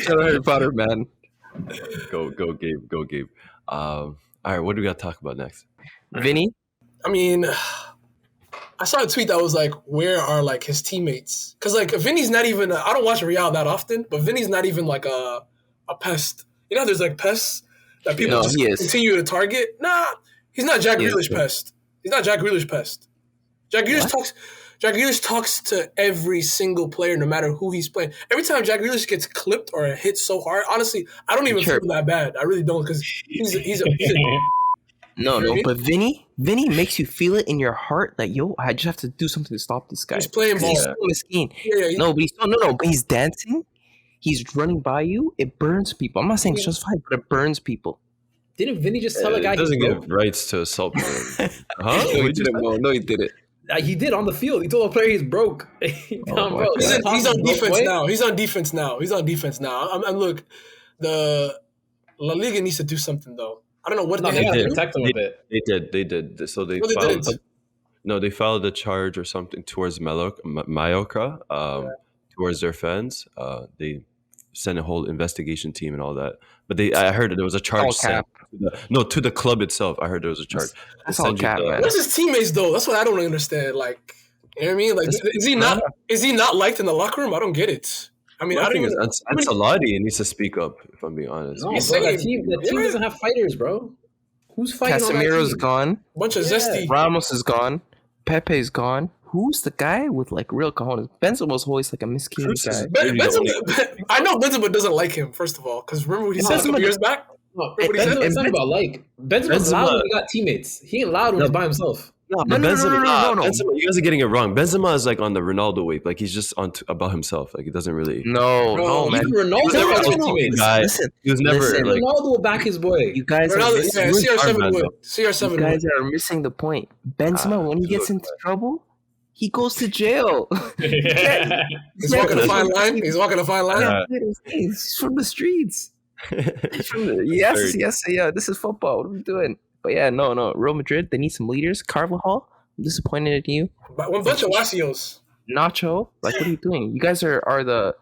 Shout out Harry Potter, man. Go, Gabe. All right, what do we got to talk about next? Vini? I mean, I saw a tweet that was like, where are like his teammates? Because like Vini's not even, I don't watch Real that often, but Vini's not even like a pest. You know, there's like pests that people just continue to target. Nah, he's not Jack Grealish pest. He's not Jack Grealish pest. Jack Grealish talks to every single player, no matter who he's playing. Every time Jack Grealish gets clipped or hit so hard, honestly, I don't even feel that bad. I really don't, because he's a No, but Vini makes you feel it in your heart that, yo, I just have to do something to stop this guy. He's playing ball. He's so mesquine. But he's dancing. He's running by you. It burns people. I'm not saying it's just fine, but it burns people. Didn't Vini just tell a guy he doesn't give rights to assault people? Huh? No, he didn't. He did on the field. He told a player he's broke. He's on defense now. And look, the La Liga needs to do something though. I don't know what they did. Protect him a bit. They did. So they filed a charge or something towards Mallorca, towards their fans. They sent a whole investigation team and all that. But I heard that there was a charge sent to the club itself. I heard there was a charge. That's all cap, man. What's his teammates though? That's what I don't understand. Like, you know what I mean? Like, is he not liked in the locker room? I don't get it. I mean, I think Ancelotti needs to speak up, if I'm being honest. No, the team doesn't have fighters, bro. Who's fighting? Casemiro's gone. Bunch of zesty. Ramos is gone. Pepe's gone. Who's the guy with like real cojones? Benzema's always like a miskin guy. I know Benzema doesn't like him, first of all, because remember what he said some years back? Benzema's not about like. Benzema's loud when he got teammates. He ain't loud when he's by himself. No. Benzema, you guys are getting it wrong. Benzema is like on the Ronaldo wave. Like he's just about himself. Like he doesn't really. No, man. Ronaldo. He was never like. Ronaldo will back his boy. You guys CR7 would. CR7 You guys are missing the point. Benzema, when he gets into trouble, he goes to jail. He's walking a fine line. He's from the streets. Yes. This is football. What are we doing? But yeah, no. Real Madrid, they need some leaders. Carvajal, I'm disappointed in you. But one bunch of Lacios. Nacho, like what are you doing? You guys are the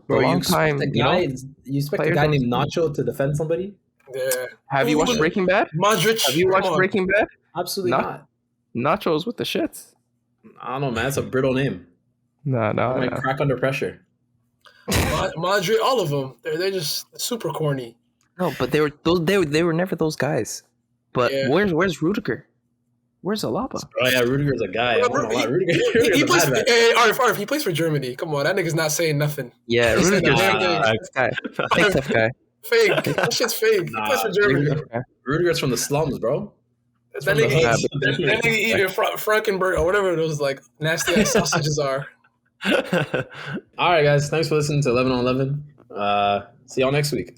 long time. You expect a guy named Nacho to defend somebody? Yeah. Have you watched Breaking Bad? Modric. Have you watched Breaking Bad? Absolutely not. Nacho's with the shits. I don't know, man. That's a brittle name. No. Crack under pressure. Modric, all of them. They're just super corny. No, but they were never those guys. But where's Rudiger? Where's Alaba? Oh yeah, Rudiger's a guy. He plays for Germany. Come on, that nigga's not saying nothing. Yeah, Rudiger's tough guy. Fake. That shit's fake. He plays for Germany. Rudiger's from the slums, bro. That nigga eating Frankenberg or whatever those like nasty ass sausages are. All right, guys. Thanks for listening to 11 on 11. See y'all next week.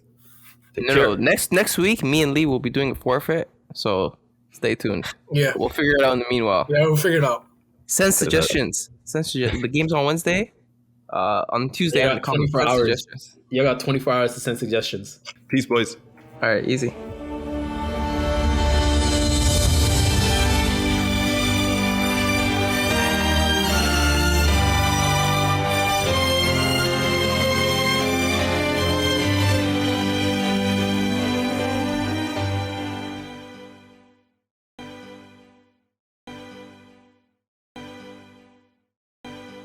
No. Next week, me and Lee will be doing a forfeit, so stay tuned. Yeah, we'll figure it out in the meanwhile. Yeah, we'll figure it out. Send suggestions. The game's on Wednesday. On Tuesday, I'm 24 hours. You got 24 hours to send suggestions. Peace, boys. All right, easy.